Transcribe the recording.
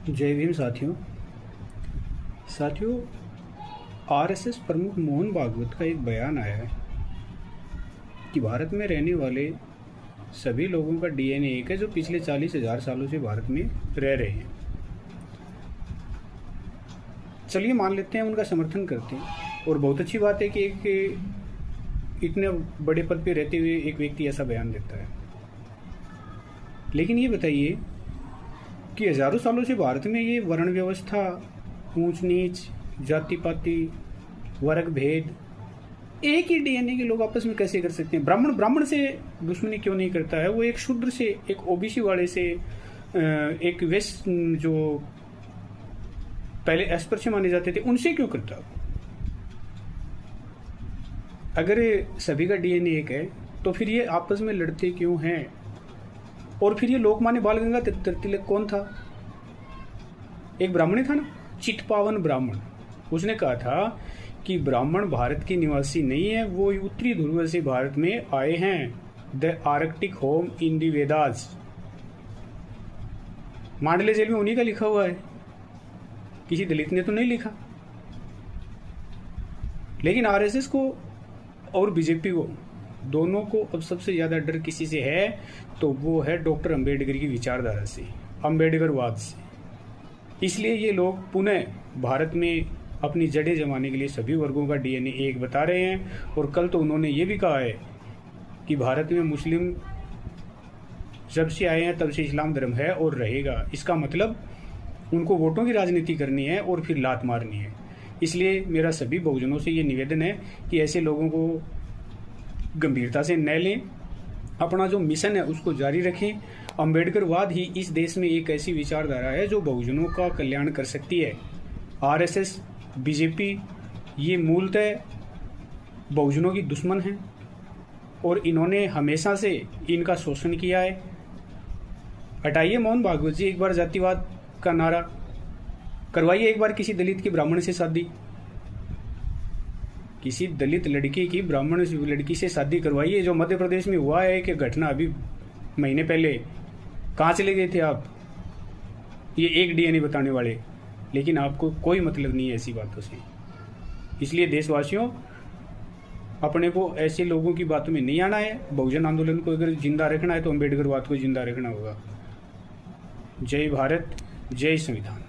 जय भीम साथियों। आरएसएस प्रमुख मोहन भागवत का एक बयान आया है कि भारत में रहने वाले सभी लोगों का डीएनए एक है जो पिछले 40,000 सालों से भारत में रह रहे हैं। चलिए मान लेते हैं, उनका समर्थन करते हैं और बहुत अच्छी बात है कि एक इतने बड़े पद पे रहते हुए एक व्यक्ति ऐसा बयान देता है। लेकिन ये बताइए कि हजारों सालों से भारत में ये वर्ण व्यवस्था, ऊंच नीच, जाति पाति, वर्ग भेद, एक ही डीएनए के लोग आपस में कैसे कर सकते हैं? ब्राह्मण से दुश्मनी क्यों नहीं करता है? वो एक शूद्र से, एक ओबीसी वाले से, एक वेस्ट जो पहले अस्पृश्य माने जाते थे, उनसे क्यों करता? अगर सभी का डीएनए एक है तो फिर ये आपस में लड़ते क्यों हैं? और फिर ये लोकमान्य बाल गंगाधर तिलक कौन था? एक ब्राह्मण था ना, चितपावन ब्राह्मण। उसने कहा था कि ब्राह्मण भारत के निवासी नहीं है, वो उत्तरी ध्रुव से भारत में आए हैं। The Arctic home in the Vedas. Mandalay jail में उन्हीं का लिखा हुआ है, किसी दलित ने तो नहीं लिखा। लेकिन आरएसएस को और बीजेपी को, दोनों को अब सबसे ज्यादा डर किसी से है तो वो है डॉक्टर अंबेडकर की विचारधारा से, अंबेडकरवाद से। इसलिए ये लोग पुनः भारत में अपनी जड़ें जमाने के लिए सभी वर्गों का डीएनए एक बता रहे हैं। और कल तो उन्होंने ये भी कहा है कि भारत में मुस्लिम जब से आए हैं तब से इस्लाम धर्म है और रहेगा। इसका मतलब उनको वोटों की राजनीति करनी है और फिर लात मारनी है। इसलिए मेरा सभी बहुजनों से ये निवेदन है कि ऐसे लोगों को गंभीरता से न लें, अपना जो मिशन है उसको जारी रखें। अंबेडकरवाद ही इस देश में एक ऐसी विचारधारा है जो बहुजनों का कल्याण कर सकती है। आरएसएस, बीजेपी ये मूलतः बहुजनों की दुश्मन हैं और इन्होंने हमेशा से इनका शोषण किया है। हटाइए मोहन भागवत जी एक बार जातिवाद का नारा, करवाइए एक बार किसी दलित की ब्राह्मण से शादी, किसी दलित लड़की की ब्राह्मण लड़की से शादी करवाइए। जो मध्य प्रदेश में हुआ है कि घटना अभी महीने पहले, कहाँ चले गए थे आप? ये एक डीएनए बताने वाले, लेकिन आपको कोई मतलब नहीं है ऐसी बातों से। इसलिए देशवासियों, अपने को ऐसे लोगों की बातों में नहीं आना है। बहुजन आंदोलन को अगर जिंदा रखना है तो अंबेडकरवाद को जिंदा रखना होगा। जय भारत, जय संविधान।